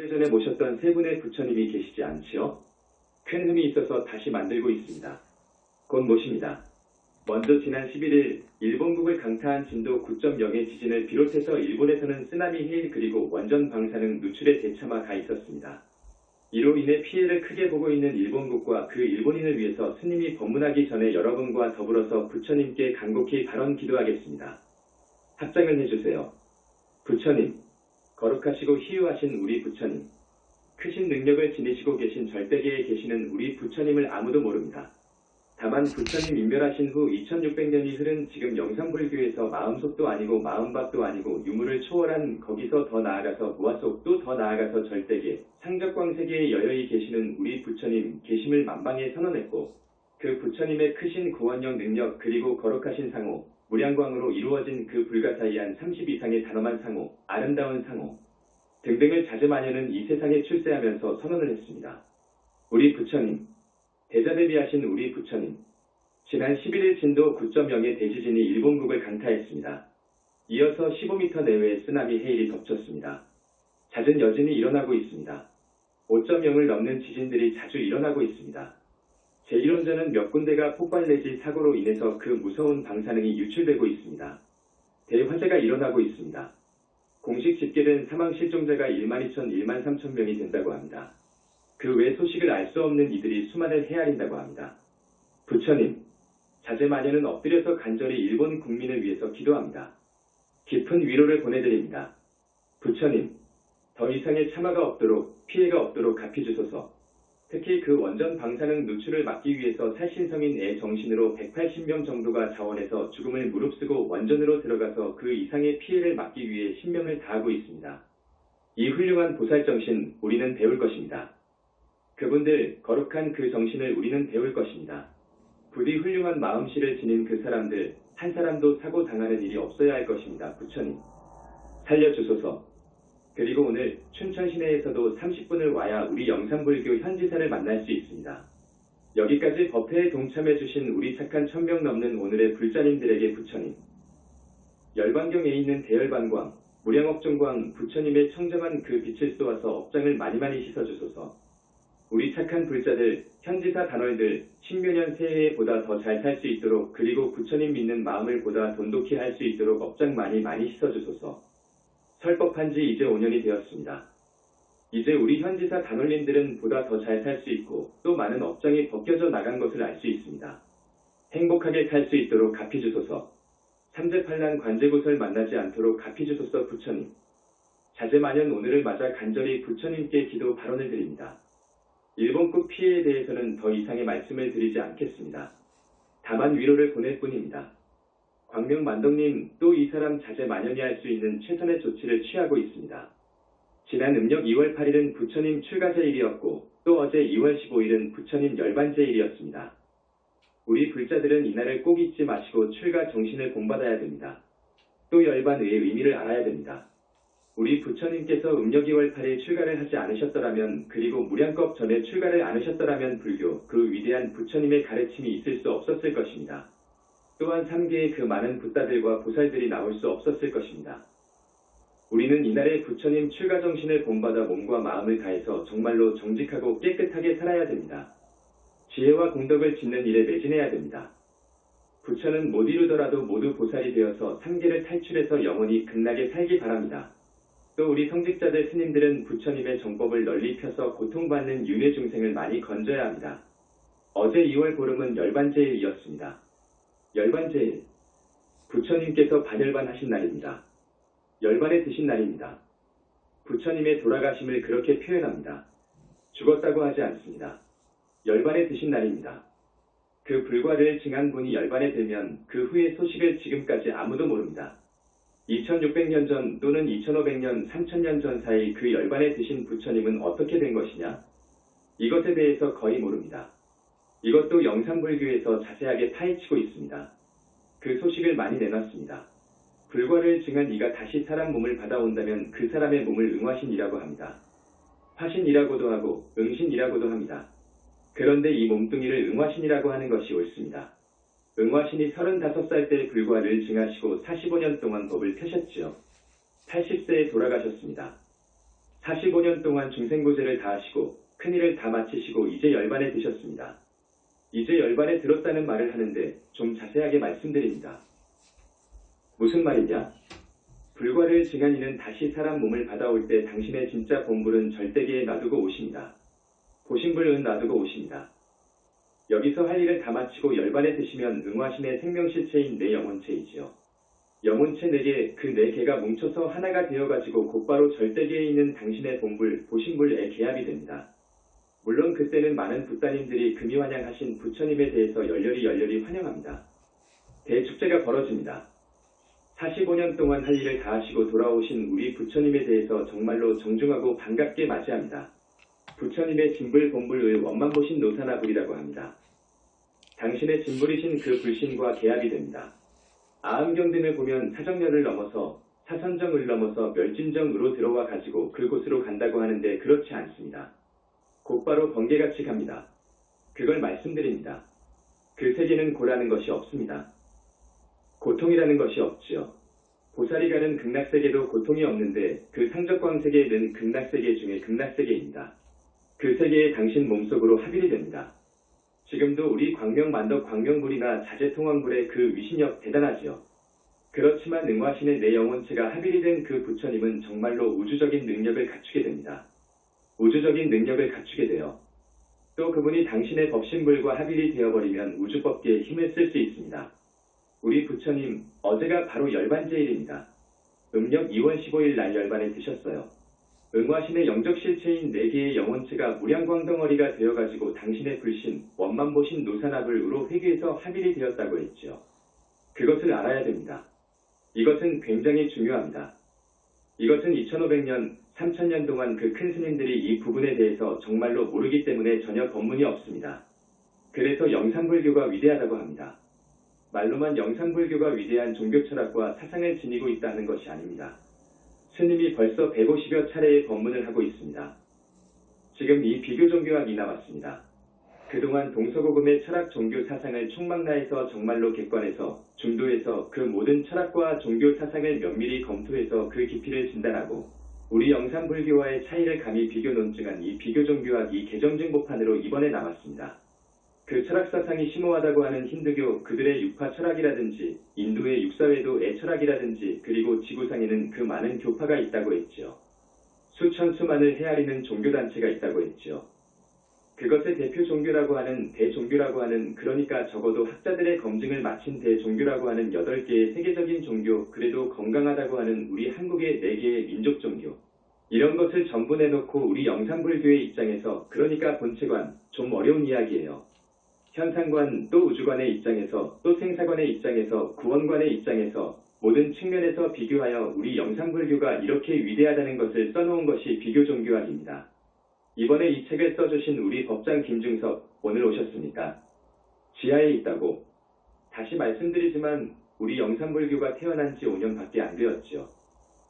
오래전에 모셨던 세 분의 부처님이 계시지 않지요? 큰 흠이 있어서 다시 만들고 있습니다. 곧 모십니다. 먼저 지난 11일 일본국을 강타한 진도 9.0의 지진을 비롯해서 일본에서는 쓰나미 해일 그리고 원전 방사능 누출의 대참화 가 있었습니다. 이로 인해 피해를 크게 보고 있는 일본국과 그 일본인을 위해서 스님이 법문하기 전에 여러분과 더불어서 부처님께 간곡히 발언 기도하겠습니다. 합장을 해주세요. 부처님, 거룩하시고 희유하신 우리 부처님, 크신 능력을 지니시고 계신 절대계에 계시는 우리 부처님을 아무도 모릅니다. 다만 부처님 인멸하신 후 2600년이 흐른 지금 영산불교에서 마음속도 아니고 마음밥도 아니고 유무를 초월한 거기서 더 나아가서 무아속 또 더 나아가서 절대계, 상적광세계에 여여히 계시는 우리 부처님 계심을 만방에 선언했고 그 부처님의 크신 구원력 능력 그리고 거룩하신 상호, 무량광으로 이루어진 그 불가사의한 30 이상의 단엄한 상호, 아름다운 상호 등등을 자제마녀는 이 세상에 출세하면서 선언을 했습니다. 우리 부처님, 대자대비하신 우리 부처님, 지난 11일 진도 9.0의 대지진이 일본국을 강타했습니다. 이어서 15m 내외의 쓰나미 해일이 덮쳤습니다. 잦은 여진이 일어나고 있습니다. 5.0을 넘는 지진들이 자주 일어나고 있습니다. 제1원전은 몇 군데가 폭발 내지 사고로 인해서 그 무서운 방사능이 유출되고 있습니다. 대화재가 일어나고 있습니다. 공식 집계된 사망 실종자가 12,000, 13,000명이 된다고 합니다. 그 외 소식을 알 수 없는 이들이 수만을 헤아린다고 합니다. 부처님, 자제마녀는 엎드려서 간절히 일본 국민을 위해서 기도합니다. 깊은 위로를 보내드립니다. 부처님, 더 이상의 참화가 없도록 피해가 없도록 갚이주소서. 특히 그 원전 방사능 누출을 막기 위해서 살신성인의 정신으로 180명 정도가 자원해서 죽음을 무릅쓰고 원전으로 들어가서 그 이상의 피해를 막기 위해 신명을 다하고 있습니다. 이 훌륭한 보살정신 우리는 배울 것입니다. 그분들 거룩한 그 정신을 우리는 배울 것입니다. 부디 훌륭한 마음씨를 지닌 그 사람들 한 사람도 사고 당하는 일이 없어야 할 것입니다. 부처님, 살려주소서. 그리고 오늘 춘천 시내에서도 30분을 와야 우리 영산불교 현지사를 만날 수 있습니다. 여기까지 법회에 동참해주신 우리 착한 1000명 넘는 오늘의 불자님들에게 부처님, 열반경에 있는 대열반광, 무량업종광 부처님의 청정한 그 빛을 쏘아서 업장을 많이 씻어주소서. 우리 착한 불자들, 현지사 단월들, 신묘년 새해에 보다 더 잘 살 수 있도록 그리고 부처님 믿는 마음을 보다 돈독히 할 수 있도록 업장 많이 씻어주소서. 설법한 지 이제 5년이 되었습니다. 이제 우리 현지사 단월님들은 보다 더 잘 살 수 있고 또 많은 업장이 벗겨져 나간 것을 알 수 있습니다. 행복하게 살 수 있도록 갚이주소서. 삼재팔란 관제고설 만나지 않도록 갚이주소서. 부처님, 자제마년 오늘을 맞아 간절히 부처님께 기도 발언을 드립니다. 일본국 피해에 대해서는 더 이상의 말씀을 드리지 않겠습니다. 다만 위로를 보낼 뿐입니다. 광명만덕님, 또 이 사람 자제마년이 할 수 있는 최선의 조치를 취하고 있습니다. 지난 음력 2월 8일은 부처님 출가제일이었고 또 어제 2월 15일은 부처님 열반제일이었습니다. 우리 불자들은 이날을 꼭 잊지 마시고 출가 정신을 본받아야 됩니다. 또 열반의 의미를 알아야 됩니다. 우리 부처님께서 음력 2월 8일 출가를 하지 않으셨더라면 그리고 무량겁 전에 출가를 않으셨더라면 불교 그 위대한 부처님의 가르침이 있을 수 없었을 것입니다. 또한 3계의 그 많은 붓다들과 보살들이 나올 수 없었을 것입니다. 우리는 이날의 부처님 출가 정신을 본받아 몸과 마음을 다해서 정말로 정직하고 깨끗하게 살아야 됩니다. 지혜와 공덕을 짓는 일에 매진해야 됩니다. 부처는 못 이루더라도 모두 보살이 되어서 3계를 탈출해서 영원히 극락에 살기 바랍니다. 또 우리 성직자들 스님들은 부처님의 정법을 널리 펴서 고통받는 윤회 중생을 많이 건져야 합니다. 어제 2월 보름은 열반제일이었습니다. 열반제일, 부처님께서 반열반 하신 날입니다. 열반에 드신 날입니다. 부처님의 돌아가심을 그렇게 표현합니다. 죽었다고 하지 않습니다. 열반에 드신 날입니다. 그 불과를 증한 분이 열반에 들면 그 후의 소식을 지금까지 아무도 모릅니다. 2600년 전 또는 2500년, 3000년 전 사이 그 열반에 드신 부처님은 어떻게 된 것이냐? 이것에 대해서 거의 모릅니다. 이것도 영산불교에서 자세하게 파헤치고 있습니다. 그 소식을 많이 내놨습니다. 불과를 증한 이가 다시 사람 몸을 받아온다면 그 사람의 몸을 응화신이라고 합니다. 화신이라고도 하고 응신이라고도 합니다. 그런데 이 몸뚱이를 응화신이라고 하는 것이 옳습니다. 응화신이 35살 때 불과를 증하시고 45년 동안 법을 펴셨지요. 80세에 돌아가셨습니다. 45년 동안 중생고제를 다하시고 큰일을 다 마치시고 이제 열반에 드셨습니다. 이제 열반에 들었다는 말을 하는데 좀 자세하게 말씀드립니다. 무슨 말이냐? 불과를 증한 이는 다시 사람 몸을 받아올 때 당신의 진짜 본불은 절대계에 놔두고 오십니다. 보신불은 놔두고 오십니다. 여기서 할 일을 다 마치고 열반에 드시면 응화신의 생명실체인 내 영혼체이지요. 영혼체 4개, 그 4개가 뭉쳐서 하나가 되어가지고 곧바로 절대계에 있는 당신의 본불, 보신불에 개합이 됩니다. 물론 그때는 많은 부따님들이 금이환양하신 부처님에 대해서 열렬히 환영합니다. 대축제가 벌어집니다. 45년 동안 할 일을 다하시고 돌아오신 우리 부처님에 대해서 정말로 정중하고 반갑게 맞이합니다. 부처님의 진불 본불을 원만보신 노사나불이라고 합니다. 당신의 진불이신 그 불신과 개합이 됩니다. 아음경 등을 보면 사정열을 넘어서 사선정을 넘어서 멸진정으로 들어와 가지고 그곳으로 간다고 하는데 그렇지 않습니다. 곧바로 번개같이 갑니다. 그걸 말씀드립니다. 그 세계는 고라는 것이 없습니다. 고통이라는 것이 없지요. 보살이 가는 극락세계도 고통이 없는데 그 상적광세계는 극락세계 중에 극락세계입니다. 그 세계에 당신 몸속으로 합일이 됩니다. 지금도 우리 광명만덕 광명불이나 자제통왕불의 그 위신력 대단하지요. 그렇지만 응화신의 내 영혼체가 합일이 된 그 부처님은 정말로 우주적인 능력을 갖추게 됩니다. 우주적인 능력을 갖추게 돼요. 또 그분이 당신의 법신불과 합일이 되어버리면 우주법계에 힘을 쓸 수 있습니다. 우리 부처님, 어제가 바로 열반제일입니다. 음력 2월 15일 날 열반에 드셨어요. 응화신의 영적실체인 4개의 영혼체가 무량광덩어리가 되어가지고 당신의 불신, 원만보신 노사나불으로 회귀해서 합일이 되었다고 했죠. 그것을 알아야 됩니다. 이것은 굉장히 중요합니다. 이것은 2500년, 3000년 동안 그 큰 스님들이 이 부분에 대해서 정말로 모르기 때문에 전혀 법문이 없습니다. 그래서 영산불교가 위대하다고 합니다. 말로만 영산불교가 위대한 종교 철학과 사상을 지니고 있다는 것이 아닙니다. 스님이 벌써 150여 차례의 법문을 하고 있습니다. 지금 이 비교 종교학이 나왔습니다. 그동안 동서고금의 철학 종교 사상을 총망라해서 정말로 객관해서 중도해서 그 모든 철학과 종교 사상을 면밀히 검토해서 그 깊이를 진단하고 우리 영산불교와의 차이를 감히 비교 논증한 이 비교 종교학이 개정증보판으로 이번에 나왔습니다. 그 철학사상이 심오하다고 하는 힌두교 그들의 육파 철학이라든지 인도의 육사회도 애철학이라든지 그리고 지구상에는 그 많은 교파가 있다고 했지요. 수천 수만을 헤아리는 종교단체가 있다고 했지요. 그것의 대표 종교라고 하는 대종교라고 하는 그러니까 적어도 학자들의 검증을 마친 대종교라고 하는 8개의 세계적인 종교 그래도 건강하다고 하는 우리 한국의 4개의 민족 종교 이런 것을 전부 내놓고 우리 영산불교의 입장에서 그러니까 본체관 좀 어려운 이야기예요. 현상관 또 우주관의 입장에서 또 생사관의 입장에서 구원관의 입장에서 모든 측면에서 비교하여 우리 영산불교가 이렇게 위대하다는 것을 써놓은 것이 비교 종교학입니다. 이번에 이 책을 써주신 우리 법장 김중섭 오늘 오셨습니까? 지하에 있다고. 다시 말씀드리지만 우리 영산불교가 태어난 지 5년밖에 안 되었죠.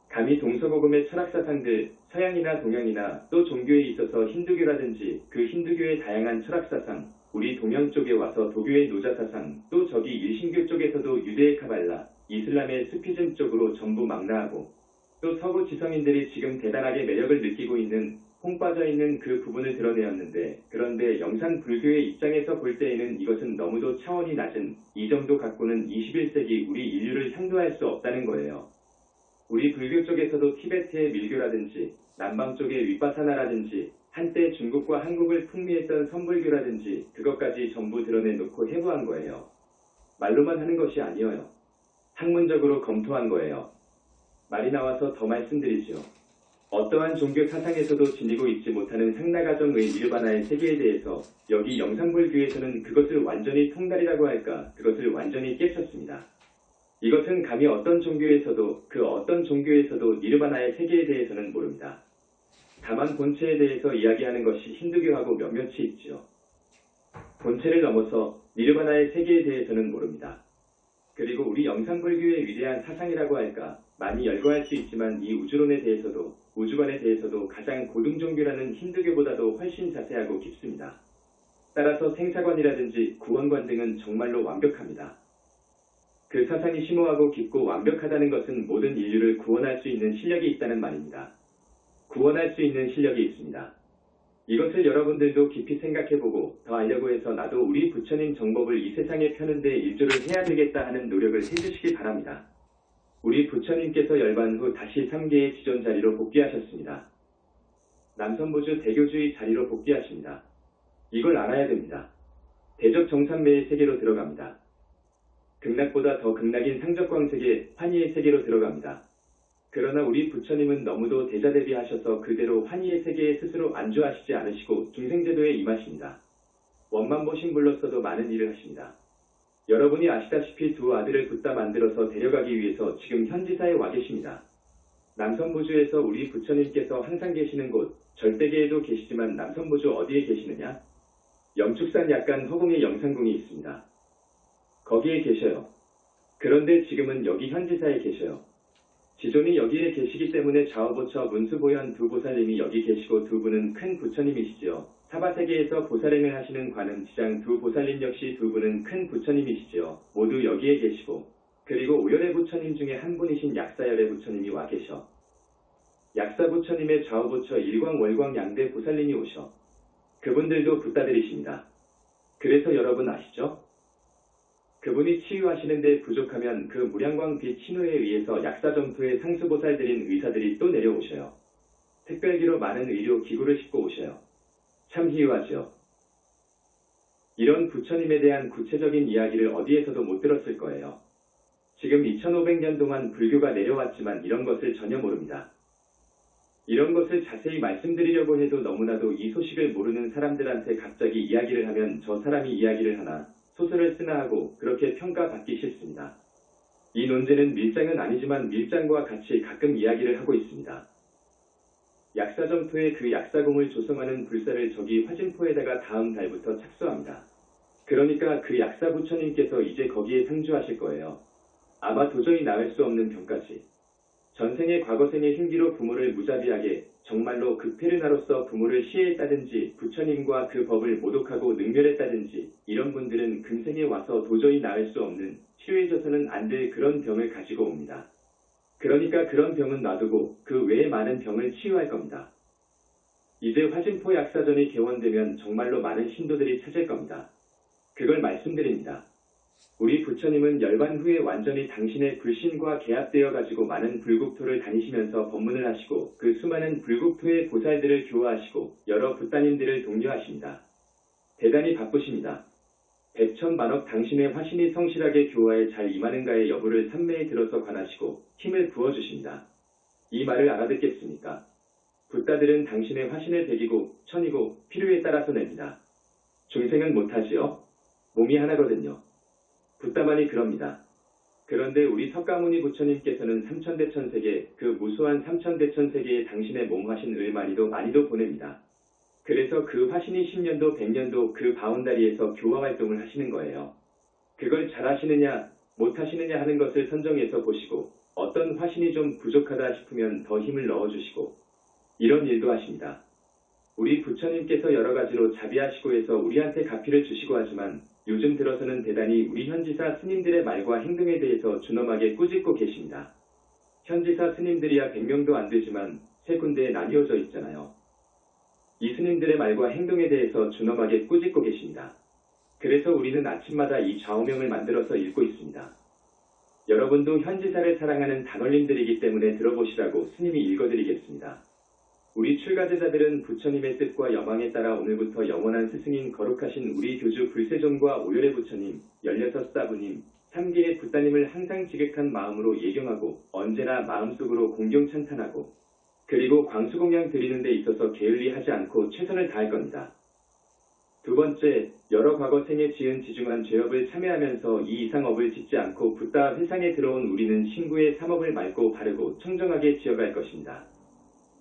감히 동서고금의 철학사상들 서양이나 동양이나 또 종교에 있어서 힌두교라든지 그 힌두교의 다양한 철학사상 우리 동양 쪽에 와서 도교의 노자사상 또 저기 일신교 쪽에서도 유대의 카발라 이슬람의 스피즘 쪽으로 전부 망라하고 또 서구 지성인들이 지금 대단하게 매력을 느끼고 있는 홍 빠져있는 그 부분을 드러내었는데 그런데 영산불교의 입장에서 볼 때에는 이것은 너무도 차원이 낮은 이 정도 갖고는 21세기 우리 인류를 향도할 수 없다는 거예요. 우리 불교 쪽에서도 티베트의 밀교라든지 남방 쪽의 윗바사나라든지 한때 중국과 한국을 풍미했던 선불교라든지 그것까지 전부 드러내놓고 해부한 거예요. 말로만 하는 것이 아니어요. 학문적으로 검토한 거예요. 말이 나와서 더 말씀드리죠. 어떠한 종교 사상에서도 지니고 있지 못하는 상나가정의 니르바나의 세계에 대해서 여기 영산불교에서는 그것을 완전히 통달이라고 할까 그것을 완전히 깨쳤습니다. 이것은 감히 어떤 종교에서도 그 어떤 종교에서도 니르바나의 세계에 대해서는 모릅니다. 다만 본체에 대해서 이야기하는 것이 힌두교하고 몇몇이 있지요. 본체를 넘어서 니르바나의 세계에 대해서는 모릅니다. 그리고 우리 영산불교의 위대한 사상이라고 할까 많이 열거할 수 있지만 이 우주론에 대해서도 우주관에 대해서도 가장 고등종교라는 힌두교보다도 훨씬 자세하고 깊습니다. 따라서 생사관이라든지 구원관 등은 정말로 완벽합니다. 그 사상이 심오하고 깊고 완벽하다는 것은 모든 인류를 구원할 수 있는 실력이 있다는 말입니다. 구원할 수 있는 실력이 있습니다. 이것을 여러분들도 깊이 생각해보고 더 알려고 해서 나도 우리 부처님 정법을 이 세상에 펴는데 일조를 해야 되겠다 하는 노력을 해주시기 바랍니다. 우리 부처님께서 열반 후 다시 3계의 지존 자리로 복귀하셨습니다. 남선보주 대교주의 자리로 복귀하십니다. 이걸 알아야 됩니다. 대적 정산매의 세계로 들어갑니다. 극락보다 더 극락인 상적광 세계, 환희의 세계로 들어갑니다. 그러나 우리 부처님은 너무도 대자대비하셔서 그대로 환희의 세계에 스스로 안주하시지 않으시고 중생제도에 임하십니다. 원만보신불로서도 많은 일을 하십니다. 여러분이 아시다시피 두 아들을 붓다 만들어서 데려가기 위해서 지금 현지사에 와 계십니다. 남선보주에서 우리 부처님께서 항상 계시는 곳, 절대계에도 계시지만 남선보주 어디에 계시느냐? 영축산 약간 허공에 영상궁이 있습니다. 거기에 계셔요. 그런데 지금은 여기 현지사에 계셔요. 지존이 여기에 계시기 때문에 좌우보처 문수보현 두 보살님이 여기 계시고 두 분은 큰 부처님이시지요. 사바세계에서 보살행을 하시는 관음 지장 두 보살님 역시 두 분은 큰 부처님이시지요. 모두 여기에 계시고 그리고 오열의 부처님 중에 한 분이신 약사열의 부처님이 와 계셔. 약사 부처님의 좌우보처 일광 월광 양대 보살님이 오셔. 그분들도 붓다들이십니다. 그래서 여러분 아시죠? 그분이 치유하시는데 부족하면 그 무량광 빛 신호에 의해서 약사점토의 상수보살들인 의사들이 또 내려오셔요. 특별기로 많은 의료 기구를 싣고 오셔요. 참 희유하죠. 이런 부처님에 대한 구체적인 이야기를 어디에서도 못 들었을 거예요. 지금 2500년 동안 불교가 내려왔지만 이런 것을 전혀 모릅니다. 이런 것을 자세히 말씀드리려고 해도 너무나도 이 소식을 모르는 사람들한테 갑자기 이야기를 하면 저 사람이 이야기를 하나 소설을 쓰나 하고 그렇게 평가받기 싫습니다. 이 논제는 밀장은 아니지만 밀장과 같이 가끔 이야기를 하고 있습니다. 약사점토의 그 약사공을 조성하는 불사를 저기 화진포에다가 다음 달부터 착수합니다. 그러니까 그 약사 부처님께서 이제 거기에 상주하실 거예요. 아마 도저히 나을 수 없는 병까지. 전생의 과거생의 흉기로 부모를 무자비하게 정말로 극페르나로서 부모를 시해했다든지 부처님과 그 법을 모독하고 능멸했다든지 이런 분들은 금생에 와서 도저히 나을 수 없는 치료해줘서는 안 될 그런 병을 가지고 옵니다. 그러니까 그런 병은 놔두고 그 외에 많은 병을 치유할 겁니다. 이제 화진포 약사전이 개원되면 정말로 많은 신도들이 찾을 겁니다. 그걸 말씀드립니다. 우리 부처님은 열반 후에 완전히 당신의 불신과 계합되어 가지고 많은 불국토를 다니시면서 법문을 하시고 그 수많은 불국토의 보살들을 교화하시고 여러 붓다님들을 독려하십니다. 대단히 바쁘십니다. 백천만억 당신의 화신이 성실하게 교화에 잘 임하는가의 여부를 삼매에 들어서 관하시고 힘을 부어주십니다. 이 말을 알아듣겠습니까? 붓다들은 당신의 화신을 배기고 천이고 필요에 따라서 냅니다. 중생은 못하지요? 몸이 하나거든요. 붓다만이 그럽니다. 그런데 우리 석가모니 부처님께서는 삼천대천세계 그 무수한 삼천대천세계에 당신의 몸 화신을 많이도 보냅니다. 그래서 그 화신이 10년도 100년도 그 바운다리에서 교화 활동을 하시는 거예요. 그걸 잘하시느냐 못하시느냐 하는 것을 선정해서 보시고 어떤 화신이 좀 부족하다 싶으면 더 힘을 넣어주시고 이런 일도 하십니다. 우리 부처님께서 여러 가지로 자비하시고 해서 우리한테 가피를 주시고 하지만 요즘 들어서는 대단히 우리 현지사 스님들의 말과 행동에 대해서 준엄하게 꾸짖고 계십니다. 현지사 스님들이야 100명도 안 되지만 세 군데에 나뉘어져 있잖아요. 이 스님들의 말과 행동에 대해서 준엄하게 꾸짖고 계십니다. 그래서 우리는 아침마다 이 좌우명을 만들어서 읽고 있습니다. 여러분도 현지사를 사랑하는 단원님들이기 때문에 들어보시라고 스님이 읽어드리겠습니다. 우리 출가제자들은 부처님의 뜻과 여망에 따라 오늘부터 영원한 스승인 거룩하신 우리 교주 불세존과 오열의 부처님, 16사부님, 3계의 붓다님을 항상 지극한 마음으로 예경하고 언제나 마음속으로 공경 찬탄하고 그리고 광수공양 드리는 데 있어서 게을리하지 않고 최선을 다할 겁니다. 두 번째, 여러 과거 생에 지은 지중한 죄업을 참회하면서 이 이상 업을 짓지 않고 붓다 회상에 들어온 우리는 신구의 삼업을 맑고 바르고 청정하게 지어갈 것입니다.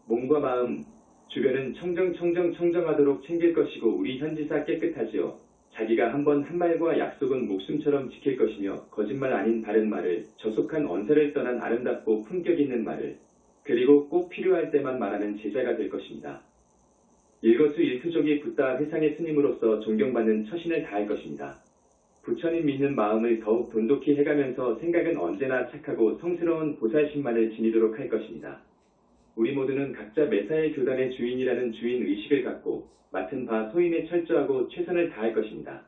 몸과 마음, 주변은 청정하도록 챙길 것이고 우리 현지사 깨끗하지요. 자기가 한번 한 말과 약속은 목숨처럼 지킬 것이며 거짓말 아닌 바른 말을 저속한 언사를 떠난 아름답고 품격 있는 말을 그리고 꼭 필요할 때만 말하는 제자가 될 것입니다. 일거수일투족이 붓다 회상의 스님으로서 존경받는 처신을 다할 것입니다. 부처님 믿는 마음을 더욱 돈독히 해가면서 생각은 언제나 착하고 성스러운 보살심만을 지니도록 할 것입니다. 우리 모두는 각자 매사의 교단의 주인이라는 주인의식을 갖고 맡은 바 소임에 철저하고 최선을 다할 것입니다.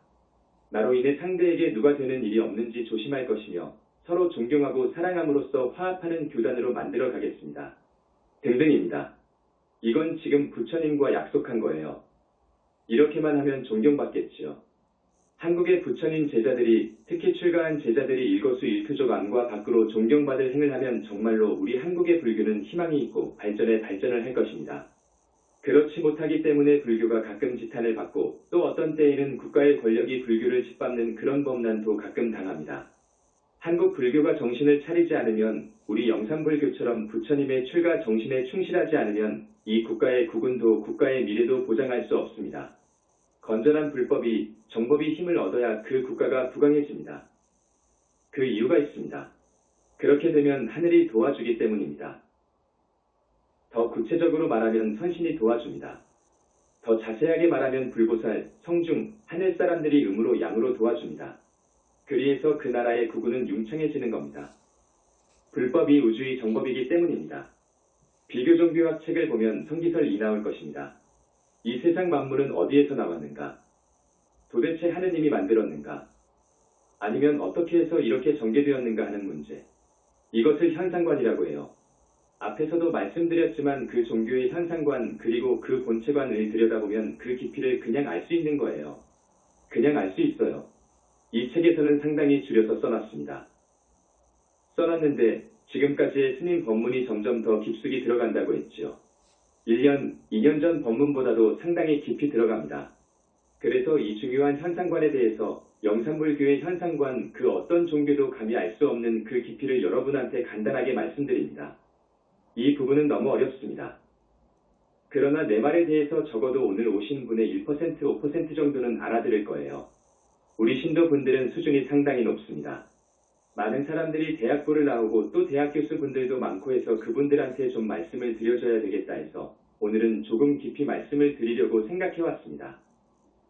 나로 인해 상대에게 누가 되는 일이 없는지 조심할 것이며 서로 존경하고 사랑함으로써 화합하는 교단으로 만들어 가겠습니다. 등등입니다. 이건 지금 부처님과 약속한 거예요. 이렇게만 하면 존경받겠지요. 한국의 부처님 제자들이, 특히 출가한 제자들이 일거수일투족 안과 밖으로 존경받을 행을 하면 정말로 우리 한국의 불교는 희망이 있고 발전을 할 것입니다. 그렇지 못하기 때문에 불교가 가끔 지탄을 받고 또 어떤 때에는 국가의 권력이 불교를 짓밟는 그런 범난도 가끔 당합니다. 한국 불교가 정신을 차리지 않으면, 우리 영산불교처럼 부처님의 출가 정신에 충실하지 않으면 이 국가의 국운도 국가의 미래도 보장할 수 없습니다. 건전한 불법이, 정법이 힘을 얻어야 그 국가가 부강해집니다. 그 이유가 있습니다. 그렇게 되면 하늘이 도와주기 때문입니다. 더 구체적으로 말하면 선신이 도와줍니다. 더 자세하게 말하면 불보살, 성중, 하늘 사람들이 음으로 양으로 도와줍니다. 그리해서 그 나라의 국운은 융창해지는 겁니다. 불법이 우주의 정법이기 때문입니다. 비교종교학 책을 보면 성기설이 나올 것입니다. 이 세상 만물은 어디에서 나왔는가? 도대체 하느님이 만들었는가? 아니면 어떻게 해서 이렇게 전개되었는가 하는 문제. 이것을 현상관이라고 해요. 앞에서도 말씀드렸지만 그 종교의 현상관 그리고 그 본체관을 들여다보면 그 깊이를 그냥 알 수 있는 거예요. 그냥 알 수 있어요. 이 책에서는 상당히 줄여서 써놨습니다. 써놨는데 지금까지의 스님 법문이 점점 더 깊숙이 들어간다고 했지요. 1년, 2년 전 법문보다도 상당히 깊이 들어갑니다. 그래서 이 중요한 현상관에 대해서 영산불교의 현상관 그 어떤 종교도 감히 알 수 없는 그 깊이를 여러분한테 간단하게 말씀드립니다. 이 부분은 너무 어렵습니다. 그러나 내 말에 대해서 적어도 오늘 오신 분의 1%, 5% 정도는 알아들을 거예요. 우리 신도분들은 수준이 상당히 높습니다. 많은 사람들이 대학부를 나오고 또 대학 교수분들도 많고 해서 그분들한테 좀 말씀을 드려줘야 되겠다 해서 오늘은 조금 깊이 말씀을 드리려고 생각해왔습니다.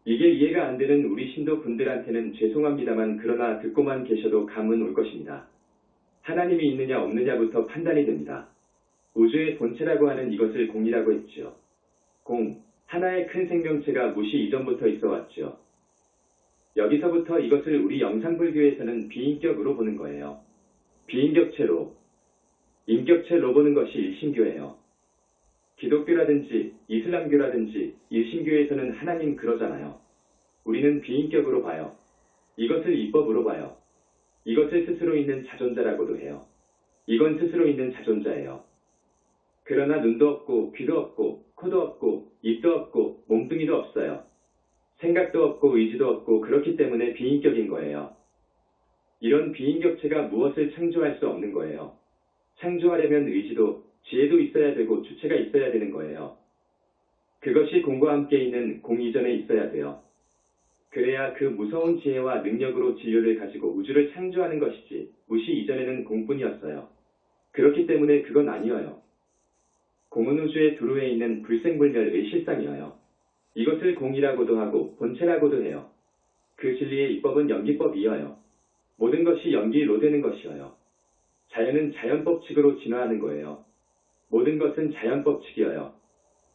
이게 이해가 안 되는 우리 신도분들한테는 죄송합니다만 그러나 듣고만 계셔도 감은 올 것입니다. 하나님이 있느냐 없느냐부터 판단이 됩니다. 우주의 본체라고 하는 이것을 공이라고 했지요. 공, 하나의 큰 생명체가 무시 이전부터 있어 왔죠. 여기서부터 이것을 우리 영산불교에서는 비인격으로 보는 거예요. 비인격체로, 인격체로 보는 것이 일신교예요. 기독교라든지 이슬람교라든지 일신교에서는 하나님 그러잖아요. 우리는 비인격으로 봐요. 이것을 이법으로 봐요. 이것을 스스로 있는 자존자라고도 해요. 이건 스스로 있는 자존자예요. 그러나 눈도 없고 귀도 없고 코도 없고 입도 없고 몸뚱이도 없어요. 생각도 없고 의지도 없고 그렇기 때문에 비인격인 거예요. 이런 비인격체가 무엇을 창조할 수 없는 거예요. 창조하려면 의지도 지혜도 있어야 되고 주체가 있어야 되는 거예요. 그것이 공과 함께 있는 공 이전에 있어야 돼요. 그래야 그 무서운 지혜와 능력으로 진료를 가지고 우주를 창조하는 것이지 무시 이전에는 공뿐이었어요. 그렇기 때문에 그건 아니어요. 공은 우주의 두루에 있는 불생불멸의 실상이어요. 이것을 공이라고도 하고 본체라고도 해요. 그 진리의 입법은 연기법이어요. 모든 것이 연기로 되는 것이어요. 자연은 자연법칙으로 진화하는 거예요. 모든 것은 자연법칙이어요.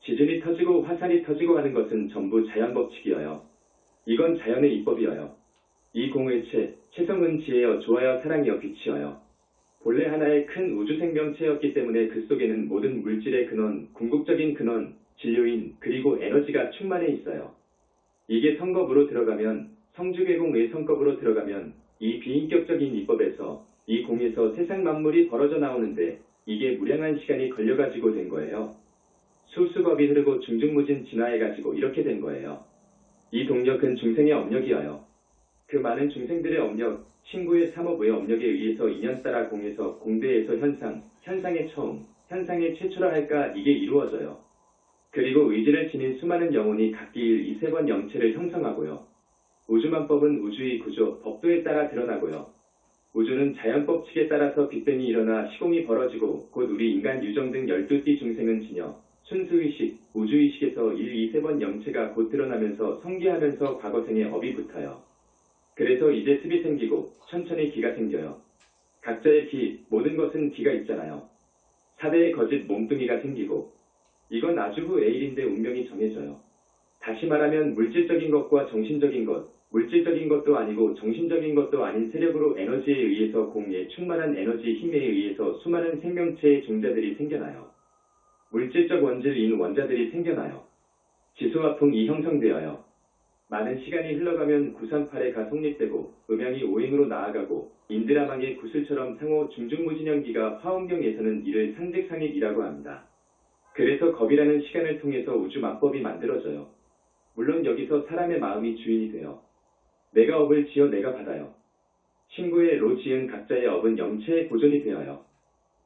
지진이 터지고 화산이 터지고 하는 것은 전부 자연법칙이어요. 이건 자연의 입법이어요. 이 공의 체성은 지혜여 조화여 사랑이여 빛이어요. 본래 하나의 큰 우주 생명체였기 때문에 그 속에는 모든 물질의 근원, 궁극적인 근원, 진료인 그리고 에너지가 충만해 있어요. 이게 성겁으로 들어가면 성주계공의 성겁으로 들어가면 이 비인격적인 입법에서 이 공에서 세상 만물이 벌어져 나오는데 이게 무량한 시간이 걸려가지고 된 거예요. 수수겁이 흐르고 중중무진 진화해가지고 이렇게 된 거예요. 이 동력은 중생의 업력이어요. 그 많은 중생들의 업력, 신구의 삼업의 업력에 의해서 인연 따라 공에서 공대에서 현상의 처음, 현상의 최초라 할까 이게 이루어져요. 그리고 의지를 지닌 수많은 영혼이 각기 2-3번 영체를 형성하고요. 우주만법은 우주의 구조, 법도에 따라 드러나고요. 우주는 자연법칙에 따라서 빅뱅이 일어나 시공이 벌어지고 곧 우리 인간 유정 등 12띠 중생은 진여, 순수의식, 우주의식에서 1-2-3번 영체가 곧 드러나면서 성기하면서 과거생의 업이 붙어요. 그래서 이제 습이 생기고 천천히 기가 생겨요. 각자의 기, 모든 것은 기가 있잖아요. 4대의 거짓 몸뚱이가 생기고 이건 아주 후 A일인데 운명이 정해져요. 다시 말하면 물질적인 것과 정신적인 것, 물질적인 것도 아니고 정신적인 것도 아닌 세력으로 에너지에 의해서 공에 충만한 에너지 힘에 의해서 수많은 생명체의 종자들이 생겨나요. 물질적 원질인 원자들이 생겨나요. 지수와 풍이 형성되어요. 많은 시간이 흘러가면 938의 성립되고 음양이 오행으로 나아가고 인드라망의 구슬처럼 상호 중중무진연기가 화엄경에서는 이를 상직상익이라고 합니다. 그래서 겁이라는 시간을 통해서 우주만법이 만들어져요. 물론 여기서 사람의 마음이 주인이 돼요. 내가 업을 지어 내가 받아요. 친구의 로 지은 각자의 업은 영체의 보존이 되어요.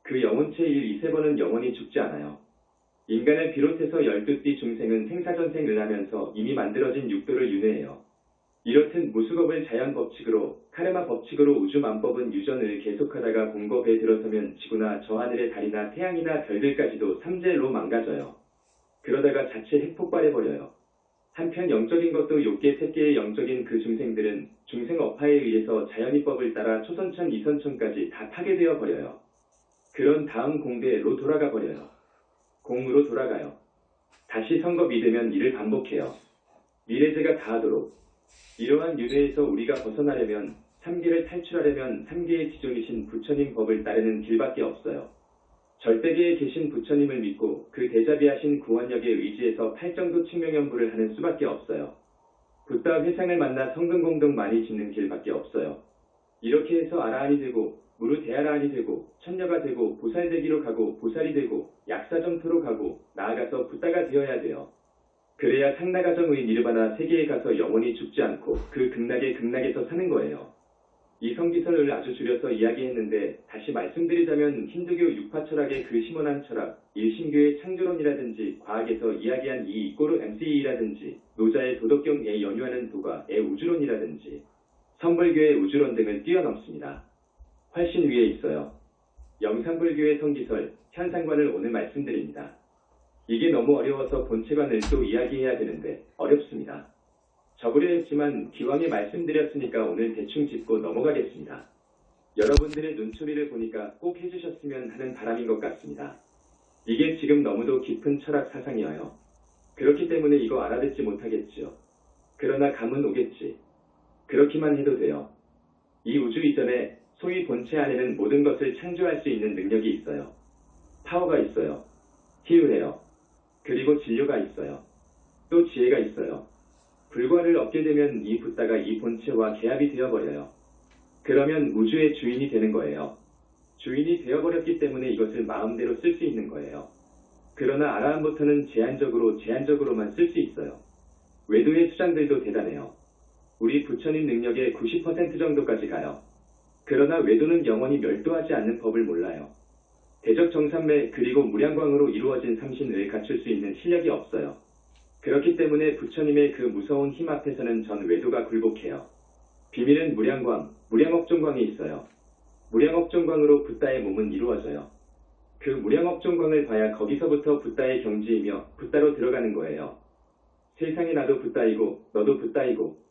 그 영혼체 1, 2, 3번은 영원히 죽지 않아요. 인간을 비롯해서 12띠 중생은 생사전생을 하면서 이미 만들어진 육도를 윤회해요. 이렇듯 무수겁을 자연 법칙으로, 카르마 법칙으로 우주만법은 유전을 계속하다가 공법에 들어서면 지구나 저 하늘의 달이나 태양이나 별들까지도 삼재로 망가져요. 그러다가 자체 핵폭발해버려요. 한편 영적인 것도 욕계 새끼의 영적인 그 중생들은 중생업화에 의해서 자연이법을 따라 초선천 이선천까지 다 파괴되어 버려요. 그런 다음 공대로 돌아가 버려요. 공으로 돌아가요. 다시 선겁이 되면 이를 반복해요. 미래제가 다하도록. 이러한 유대에서 우리가 벗어나려면 3계를 탈출하려면 3계의 지존이신 부처님 법을 따르는 길밖에 없어요. 절대계에 계신 부처님을 믿고 그 대자비하신 구원력에 의지해서 팔정도 측명연부를 하는 수밖에 없어요. 붓다 회상을 만나 성근공덕 많이 짓는 길밖에 없어요. 이렇게 해서 아라한이 되고 무르 대아라한이 되고 천녀가 되고 보살되기로 가고 보살이 되고 약사점토로 가고 나아가서 붓다가 되어야 돼요. 그래야 상나가정의 니르바나 세계에 가서 영원히 죽지 않고 그 극락에서 사는 거예요. 이 성기설을 아주 줄여서 이야기했는데 다시 말씀드리자면 힌두교 육파철학의 그 심원한 철학, 일신교의 창조론이라든지 과학에서 이야기한 이 이꼬르 MCE라든지 노자의 도덕경에 연유하는 도가의 우주론이라든지 선불교의 우주론 등을 뛰어넘습니다. 훨씬 위에 있어요. 영산불교의 성기설, 현상관을 오늘 말씀드립니다. 이게 너무 어려워서 본체관을 또 이야기해야 되는데 어렵습니다. 적으려 했지만 기왕에 말씀드렸으니까 오늘 대충 짚고 넘어가겠습니다. 여러분들의 눈초리를 보니까 꼭 해주셨으면 하는 바람인 것 같습니다. 이게 지금 너무도 깊은 철학 사상이어요. 그렇기 때문에 이거 알아듣지 못하겠지요. 그러나 감은 오겠지. 그렇기만 해도 돼요. 이 우주 이전에 소위 본체 안에는 모든 것을 창조할 수 있는 능력이 있어요. 파워가 있어요. 희유해요. 그리고 진료가 있어요. 또 지혜가 있어요. 불과를 얻게 되면 이 붓다가 이 본체와 계합이 되어버려요. 그러면 우주의 주인이 되는 거예요. 주인이 되어버렸기 때문에 이것을 마음대로 쓸 수 있는 거예요. 그러나 아라한부터는 제한적으로만 쓸 수 있어요. 외도의 수장들도 대단해요. 우리 부처님 능력의 90% 정도까지 가요. 그러나 외도는 영원히 멸도하지 않는 법을 몰라요. 대적정산매 그리고 무량광으로 이루어진 삼신을 갖출 수 있는 실력이 없어요. 그렇기 때문에 부처님의 그 무서운 힘 앞에서는 전 외도가 굴복해요. 비밀은 무량광, 무량업종광이 있어요. 무량업종광으로 붓다의 몸은 이루어져요. 그 무량업종광을 봐야 거기서부터 붓다의 경지이며 붓다로 들어가는 거예요. 세상에 나도 붓다이고 너도 붓다이고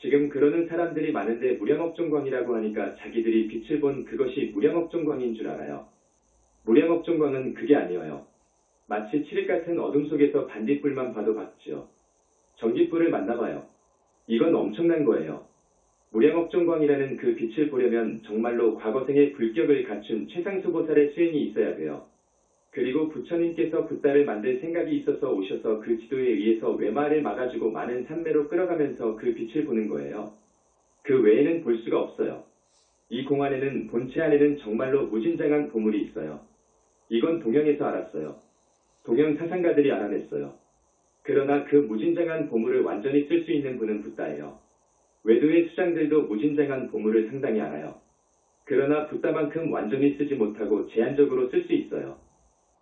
지금 그러는 사람들이 많은데 무량업종광이라고 하니까 자기들이 빛을 본 그것이 무량업종광인 줄 알아요. 무량업종광은 그게 아니에요. 마치 칠흑 같은 어둠 속에서 반딧불만 봐도 봤지요. 전깃불을 만나봐요. 이건 엄청난 거예요. 무량업종광이라는 그 빛을 보려면 정말로 과거생의 불격을 갖춘 최상수보살의 수행이 있어야 돼요. 그리고 부처님께서 붓다를 만들 생각이 있어서 오셔서 그 지도에 의해서 외마를 막아주고 많은 산매로 끌어가면서 그 빛을 보는 거예요. 그 외에는 볼 수가 없어요. 이 공 안에는 본체 안에는 정말로 무진장한 보물이 있어요. 이건 동양에서 알았어요. 동양 사상가들이 알아냈어요. 그러나 그 무진장한 보물을 완전히 쓸 수 있는 분은 붓다예요. 외도의 수장들도 무진장한 보물을 상당히 알아요. 그러나 붓다만큼 완전히 쓰지 못하고 제한적으로 쓸 수 있어요.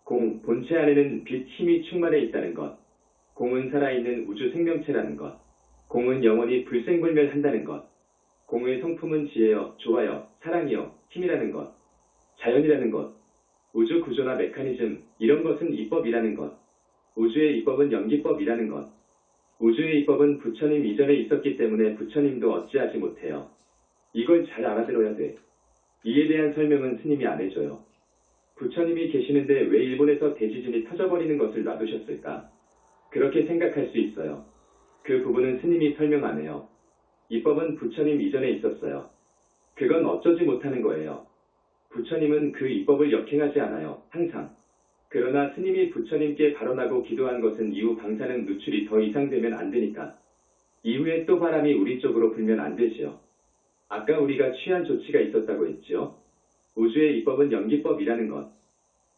공, 본체 안에는 빛, 힘이 충만해 있다는 것. 공은 살아있는 우주 생명체라는 것. 공은 영원히 불생불멸한다는 것. 공의 성품은 지혜여, 조화여, 사랑이여, 힘이라는 것. 자연이라는 것. 우주 구조나 메커니즘, 이런 것은 이법이라는 것. 우주의 이법은 연기법이라는 것. 우주의 이법은 부처님 이전에 있었기 때문에 부처님도 어찌하지 못해요. 이걸 잘 알아들어야 돼. 이에 대한 설명은 스님이 안 해줘요. 부처님이 계시는데 왜 일본에서 대지진이 터져버리는 것을 놔두셨을까? 그렇게 생각할 수 있어요. 그 부분은 스님이 설명하네요. 이법은 부처님 이전에 있었어요. 그건 어쩌지 못하는 거예요. 부처님은 그 이법을 역행하지 않아요. 항상. 그러나 스님이 부처님께 발언하고 기도한 것은 이후 방사능 누출이 더 이상 되면 안 되니까. 이후에 또 바람이 우리 쪽으로 불면 안 되지요. 아까 우리가 취한 조치가 있었다고 했지요. 우주의 이법은 연기법이라는 것.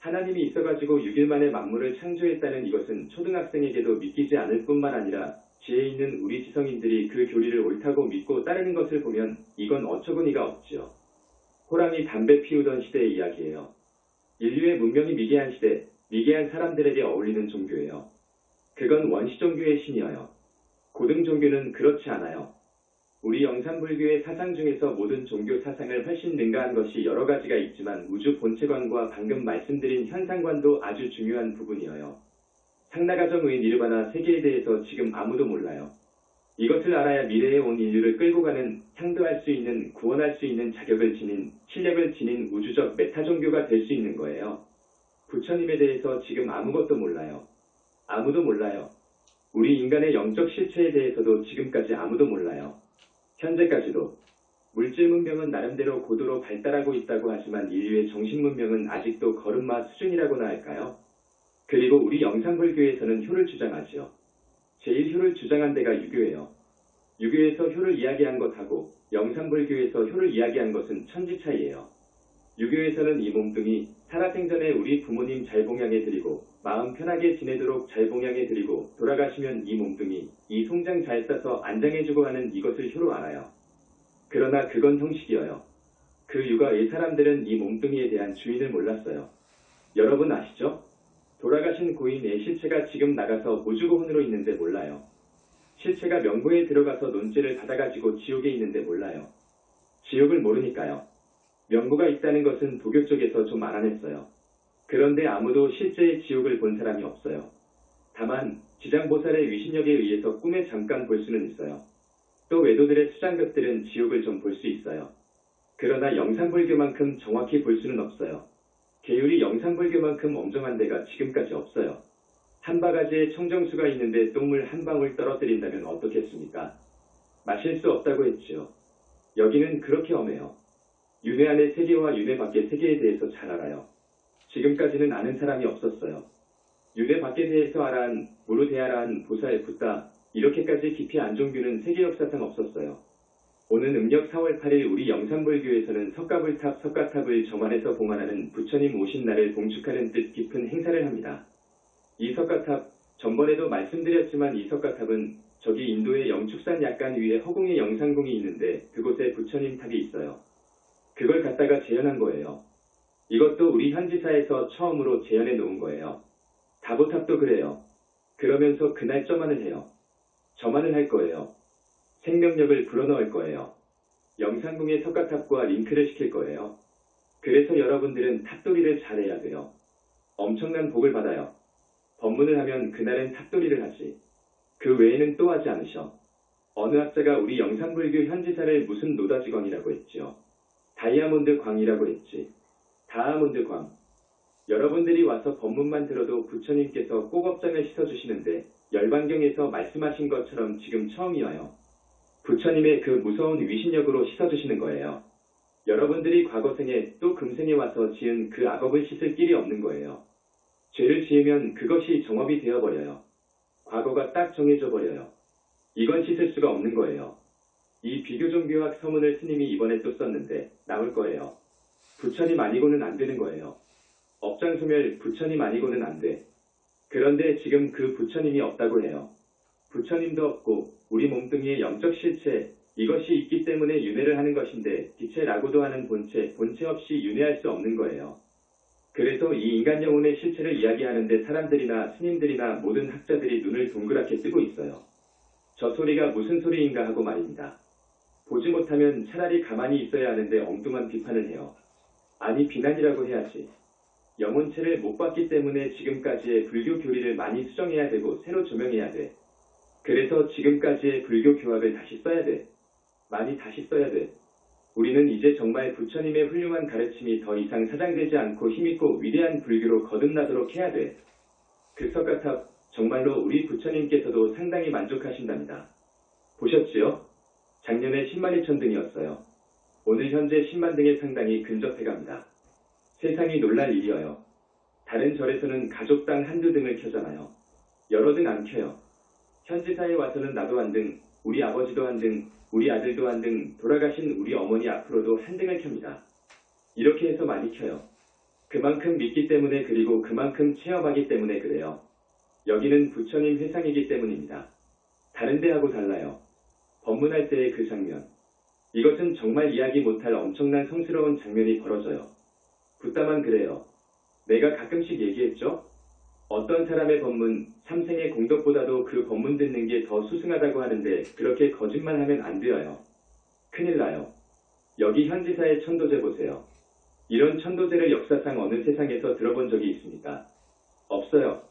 하나님이 있어가지고 6일 만에 만물을 창조했다는 이것은 초등학생에게도 믿기지 않을 뿐만 아니라 지혜 있는 우리 지성인들이 그 교리를 옳다고 믿고 따르는 것을 보면 이건 어처구니가 없지요. 호랑이 담배 피우던 시대의 이야기예요. 인류의 문명이 미개한 시대, 미개한 사람들에게 어울리는 종교예요. 그건 원시 종교의 신이어요. 고등 종교는 그렇지 않아요. 우리 영산불교의 사상 중에서 모든 종교 사상을 훨씬 능가한 것이 여러 가지가 있지만 우주 본체관과 방금 말씀드린 현상관도 아주 중요한 부분이어요. 상나가정의 니르바나 세계에 대해서 지금 아무도 몰라요. 이것을 알아야 미래에 온 인류를 끌고 가는, 향도할 수 있는, 구원할 수 있는 자격을 지닌, 실력을 지닌 우주적 메타 종교가 될 수 있는 거예요. 부처님에 대해서 지금 아무것도 몰라요. 아무도 몰라요. 우리 인간의 영적 실체에 대해서도 지금까지 아무도 몰라요. 현재까지도. 물질 문명은 나름대로 고도로 발달하고 있다고 하지만 인류의 정신 문명은 아직도 걸음마 수준이라고나 할까요? 그리고 우리 영산불교에서는 효를 주장하지요. 제일 효를 주장한 데가 유교예요. 유교에서 효를 이야기한 것하고 영산불교에서 효를 이야기한 것은 천지 차이예요. 유교에서는 이 몸뚱이 살아생전에 우리 부모님 잘 봉양해드리고 마음 편하게 지내도록 잘 봉양해드리고 돌아가시면 이 몸뚱이 이 송장 잘 싸서 안장해주고 하는 이것을 효로 알아요. 그러나 그건 형식이어요. 그 유가의 사람들은 이 몸뚱이에 대한 주인을 몰랐어요. 여러분 아시죠? 돌아가신 고인의 실체가 지금 나가서 무주고혼으로 있는데 몰라요. 실체가 명부에 들어가서 논죄를 받아가지고 지옥에 있는데 몰라요. 지옥을 모르니까요. 명부가 있다는 것은 도교 쪽에서 좀 알아냈어요. 그런데 아무도 실제의 지옥을 본 사람이 없어요. 다만 지장보살의 위신력에 의해서 꿈에 잠깐 볼 수는 있어요. 또 외도들의 수장급들은 지옥을 좀 볼 수 있어요. 그러나 영산불교만큼 정확히 볼 수는 없어요. 계율이 영산불교만큼 엄정한 데가 지금까지 없어요. 한 바가지에 청정수가 있는데 똥물 한 방울 떨어뜨린다면 어떻겠습니까? 마실 수 없다고 했지요. 여기는 그렇게 엄해요. 윤회 안의 세계와 윤회 밖의 세계에 대해서 잘 알아요. 지금까지는 아는 사람이 없었어요. 윤회 밖에 대해서 알아한, 무르대하라한, 보살, 붓다, 이렇게까지 깊이 안종규는 세계 역사상 없었어요. 오는 음력 4월 8일 우리 영산불교에서는 석가불탑 석가탑을 점안에서 봉안하는 부처님 오신 날을 봉축하는 뜻 깊은 행사를 합니다. 이 석가탑, 전번에도 말씀드렸지만 이 석가탑은 저기 인도의 영축산 약간 위에 허공에 영산궁이 있는데 그곳에 부처님 탑이 있어요. 그걸 갖다가 재현한 거예요. 이것도 우리 현지사에서 처음으로 재현해 놓은 거예요. 다보탑도 그래요. 그러면서 그날 점안을 해요. 점안을 할 거예요. 생명력을 불어넣을 거예요. 영산궁의 석가탑과 링크를 시킬 거예요. 그래서 여러분들은 탑돌이를 잘해야 돼요. 엄청난 복을 받아요. 법문을 하면 그날은 탑돌이를 하지. 그 외에는 또 하지 않으셔. 어느 학자가 우리 영산불교 현지사를 무슨 노다지광이라고 했지요. 다이아몬드 광이라고 했지. 다아몬드 광. 여러분들이 와서 법문만 들어도 부처님께서 꼭업장을 씻어주시는데 열반경에서 말씀하신 것처럼 지금 처음이어요. 부처님의 그 무서운 위신력으로 씻어주시는 거예요. 여러분들이 과거생에 또 금생에 와서 지은 그 악업을 씻을 길이 없는 거예요. 죄를 지으면 그것이 정업이 되어버려요. 과거가 딱 정해져 버려요. 이건 씻을 수가 없는 거예요. 이 비교종교학 서문을 스님이 이번에 또 썼는데 나올 거예요. 부처님 아니고는 안 되는 거예요. 업장소멸 부처님 아니고는 안 돼. 그런데 지금 그 부처님이 없다고 해요. 부처님도 없고 우리 몸뚱이의 영적 실체, 이것이 있기 때문에 윤회를 하는 것인데 기체라고도 하는 본체 없이 윤회할 수 없는 거예요. 그래서 이 인간 영혼의 실체를 이야기하는데 사람들이나 스님들이나 모든 학자들이 눈을 동그랗게 뜨고 있어요. 저 소리가 무슨 소리인가 하고 말입니다. 보지 못하면 차라리 가만히 있어야 하는데 엉뚱한 비판을 해요. 아니 비난이라고 해야지. 영혼체를 못 봤기 때문에 지금까지의 불교 교리를 많이 수정해야 되고 새로 조명해야 돼. 그래서 지금까지의 불교 교학을 다시 써야 돼. 많이 다시 써야 돼. 우리는 이제 정말 부처님의 훌륭한 가르침이 더 이상 사장되지 않고 힘있고 위대한 불교로 거듭나도록 해야 돼. 극석가탑, 정말로 우리 부처님께서도 상당히 만족하신답니다. 보셨지요? 작년에 10만 2천 등이었어요. 오늘 현재 10만 등에 상당히 근접해갑니다. 세상이 놀랄 일이어요. 다른 절에서는 가족당 한두 등을 켜잖아요. 여러 등 안 켜요. 현지사에 와서는 나도 한 등, 우리 아버지도 한 등, 우리 아들도 한 등, 돌아가신 우리 어머니 앞으로도 한 등을 켭니다. 이렇게 해서 많이 켜요. 그만큼 믿기 때문에 그리고 그만큼 체험하기 때문에 그래요. 여기는 부처님 회상이기 때문입니다. 다른 데하고 달라요. 법문할 때의 그 장면. 이것은 정말 이야기 못할 엄청난 성스러운 장면이 벌어져요. 붓다만 그래요. 내가 가끔씩 얘기했죠? 어떤 사람의 법문, 삼생의 공덕보다도 그 법문 듣는 게 더 수승하다고 하는데 그렇게 거짓말하면 안 되어요. 큰일 나요. 여기 현지사의 천도제 보세요. 이런 천도제를 역사상 어느 세상에서 들어본 적이 있습니까? 없어요.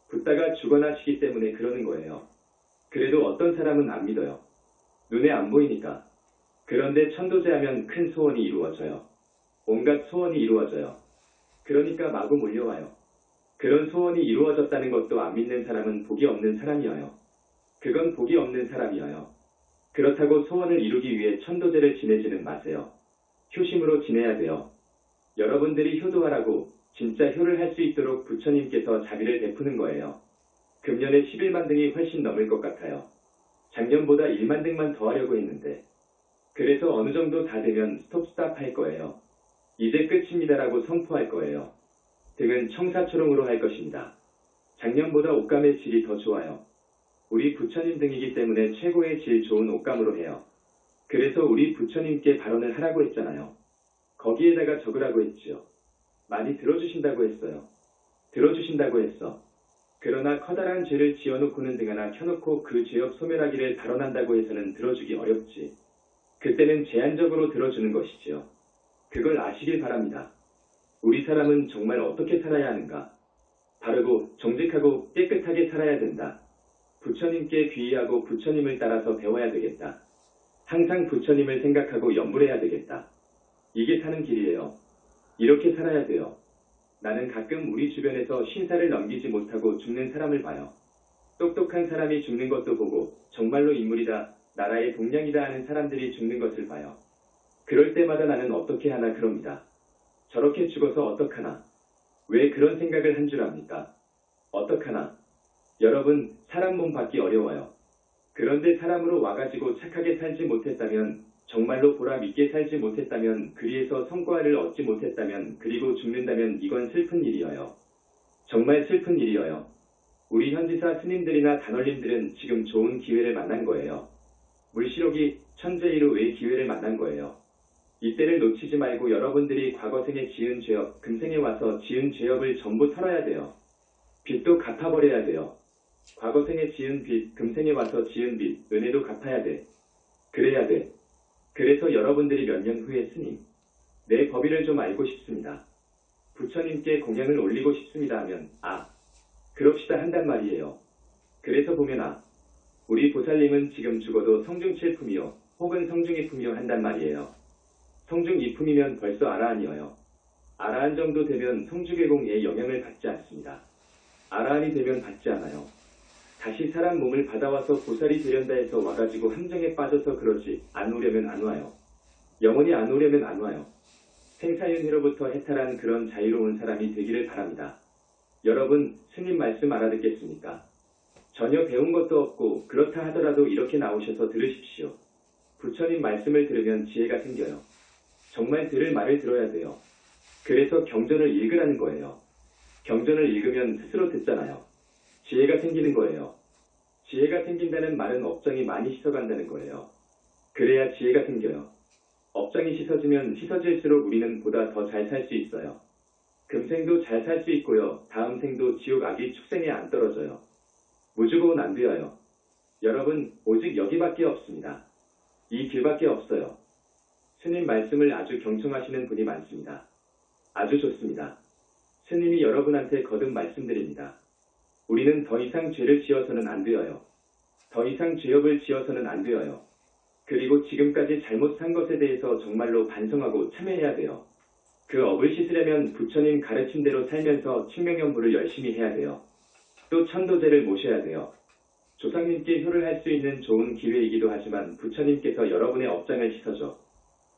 붓다가 죽어나시기 때문에 그러는 거예요. 그래도 어떤 사람은 안 믿어요. 눈에 안 보이니까. 그런데 천도제 하면 큰 소원이 이루어져요. 온갖 소원이 이루어져요. 그러니까 마구 몰려와요. 그런 소원이 이루어졌다는 것도 안 믿는 사람은 복이 없는 사람이어요. 그건 복이 없는 사람이어요. 그렇다고 소원을 이루기 위해 천도제를 지내지는 마세요. 효심으로 지내야 돼요. 여러분들이 효도하라고 진짜 효를 할 수 있도록 부처님께서 자비를 베푸는 거예요. 금년에 11만 등이 훨씬 넘을 것 같아요. 작년보다 1만 등만 더 하려고 했는데. 그래서 어느 정도 다 되면 스톱 할 거예요. 이제 끝입니다라고 선포할 거예요. 등은 청사초롱으로 할 것입니다. 작년보다 옷감의 질이 더 좋아요. 우리 부처님 등이기 때문에 최고의 질 좋은 옷감으로 해요. 그래서 우리 부처님께 발언을 하라고 했잖아요. 거기에다가 적으라고 했지요. 많이 들어주신다고 했어요. 들어주신다고 했어. 그러나 커다란 죄를 지어놓고는 등 하나 켜놓고 그 죄업 소멸하기를 발언한다고 해서는 들어주기 어렵지. 그때는 제한적으로 들어주는 것이지요. 그걸 아시길 바랍니다. 우리 사람은 정말 어떻게 살아야 하는가? 바르고 정직하고 깨끗하게 살아야 된다. 부처님께 귀의하고 부처님을 따라서 배워야 되겠다. 항상 부처님을 생각하고 염불해야 되겠다. 이게 사는 길이에요. 이렇게 살아야 돼요. 나는 가끔 우리 주변에서 신사를 넘기지 못하고 죽는 사람을 봐요. 똑똑한 사람이 죽는 것도 보고 정말로 인물이다, 나라의 동량이다 하는 사람들이 죽는 것을 봐요. 그럴 때마다 나는 어떻게 하나 그럽니다. 저렇게 죽어서 어떡하나. 왜 그런 생각을 한 줄 압니까? 어떡하나. 여러분, 사람 몸 받기 어려워요. 그런데 사람으로 와가지고 착하게 살지 못했다면, 정말로 보람 있게 살지 못했다면, 그리에서 성과를 얻지 못했다면, 그리고 죽는다면 이건 슬픈 일이어요. 정말 슬픈 일이어요. 우리 현지사 스님들이나 단원님들은 지금 좋은 기회를 만난 거예요. 물시록이 천재이로 왜 기회를 만난 거예요. 이때를 놓치지 말고 여러분들이 과거생에 지은 죄업, 금생에 와서 지은 죄업을 전부 털어야 돼요. 빚도 갚아버려야 돼요. 과거생에 지은 빚, 금생에 와서 지은 빚, 은혜도 갚아야 돼. 그래야 돼. 그래서 여러분들이 몇 년 후에 스님, 내 법의를 좀 알고 싶습니다. 부처님께 공양을 올리고 싶습니다 하면 그럽시다 한단 말이에요. 그래서 보면 우리 보살님은 지금 죽어도 성중칠품이요 혹은 성중이품이요 한단 말이에요. 성중이품이면 벌써 아라한이어요. 아라한 정도 되면 성주계공의 영향을 받지 않습니다. 아라한이 되면 받지 않아요. 다시 사람 몸을 받아와서 보살이 되련다 해서 와가지고 함정에 빠져서 그러지 안 오려면 안 와요. 영원히 안 오려면 안 와요. 생사윤회로부터 해탈한 그런 자유로운 사람이 되기를 바랍니다. 여러분, 스님 말씀 알아듣겠습니까? 전혀 배운 것도 없고 그렇다 하더라도 이렇게 나오셔서 들으십시오. 부처님 말씀을 들으면 지혜가 생겨요. 정말 들을 말을 들어야 돼요. 그래서 경전을 읽으라는 거예요. 경전을 읽으면 스스로 듣잖아요. 지혜가 생기는 거예요. 지혜가 생긴다는 말은 업장이 많이 씻어간다는 거예요. 그래야 지혜가 생겨요. 업장이 씻어지면 씻어질수록 우리는 보다 더 잘 살 수 있어요. 금생도 잘 살 수 있고요. 다음 생도 지옥 악이 축생에 안 떨어져요. 무주고는 안 되어요. 여러분, 오직 여기밖에 없습니다. 이 길밖에 없어요. 스님 말씀을 아주 경청하시는 분이 많습니다. 아주 좋습니다. 스님이 여러분한테 거듭 말씀드립니다. 우리는 더 이상 죄를 지어서는 안 되어요. 더 이상 죄업을 지어서는 안 되어요. 그리고 지금까지 잘못 산 것에 대해서 정말로 반성하고 참회해야 돼요. 그 업을 씻으려면 부처님 가르침대로 살면서 칭명연부를 열심히 해야 돼요. 또 천도제를 모셔야 돼요. 조상님께 효를 할 수 있는 좋은 기회이기도 하지만 부처님께서 여러분의 업장을 씻어줘.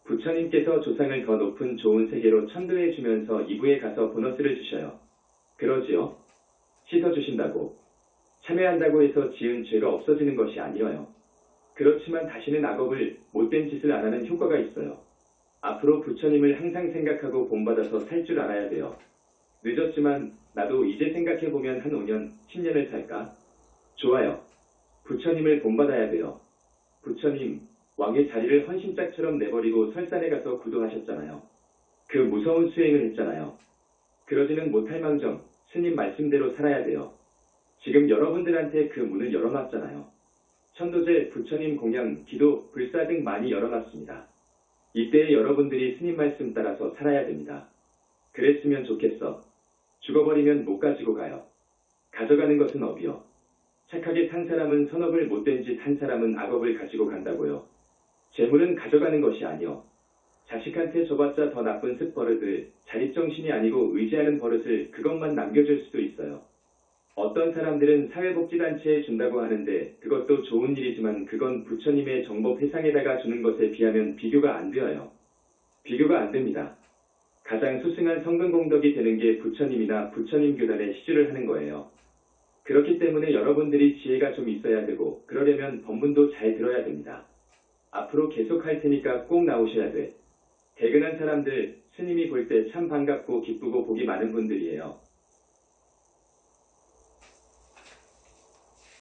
부처님께서 조상을 더 높은 좋은 세계로 천도해 주면서 이부에 가서 보너스를 주셔요. 그러지요? 씻어주신다고, 참회한다고 해서 지은 죄가 없어지는 것이 아니어요. 그렇지만 다시는 악업을 못된 짓을 안 하는 효과가 있어요. 앞으로 부처님을 항상 생각하고 본받아서 살 줄 알아야 돼요. 늦었지만 나도 이제 생각해보면 한 5년, 10년을 살까? 좋아요. 부처님을 본받아야 돼요. 부처님, 왕의 자리를 헌신짝처럼 내버리고 설산에 가서 구도하셨잖아요. 그 무서운 수행을 했잖아요. 그러지는 못할 망정, 스님 말씀대로 살아야 돼요. 지금 여러분들한테 그 문을 열어놨잖아요. 천도제, 부처님 공양, 기도, 불사 등 많이 열어놨습니다. 이때에 여러분들이 스님 말씀 따라서 살아야 됩니다. 그랬으면 좋겠어. 죽어버리면 못 가지고 가요. 가져가는 것은 업이요. 착하게 산 사람은 선업을 못된 짓 한 사람은 악업을 가지고 간다고요. 재물은 가져가는 것이 아니요. 자식한테 줘봤자 더 나쁜 습버릇을 자립정신이 아니고 의지하는 버릇을 그것만 남겨줄 수도 있어요. 어떤 사람들은 사회복지단체에 준다고 하는데 그것도 좋은 일이지만 그건 부처님의 정법 회상에다가 주는 것에 비하면 비교가 안 되어요. 비교가 안 됩니다. 가장 수승한 성근공덕이 되는 게 부처님이나 부처님 교단에 시주를 하는 거예요. 그렇기 때문에 여러분들이 지혜가 좀 있어야 되고 그러려면 법문도 잘 들어야 됩니다. 앞으로 계속 할 테니까 꼭 나오셔야 돼. 대근한 사람들 스님이 볼 때 참 반갑고 기쁘고 복이 많은 분들이에요.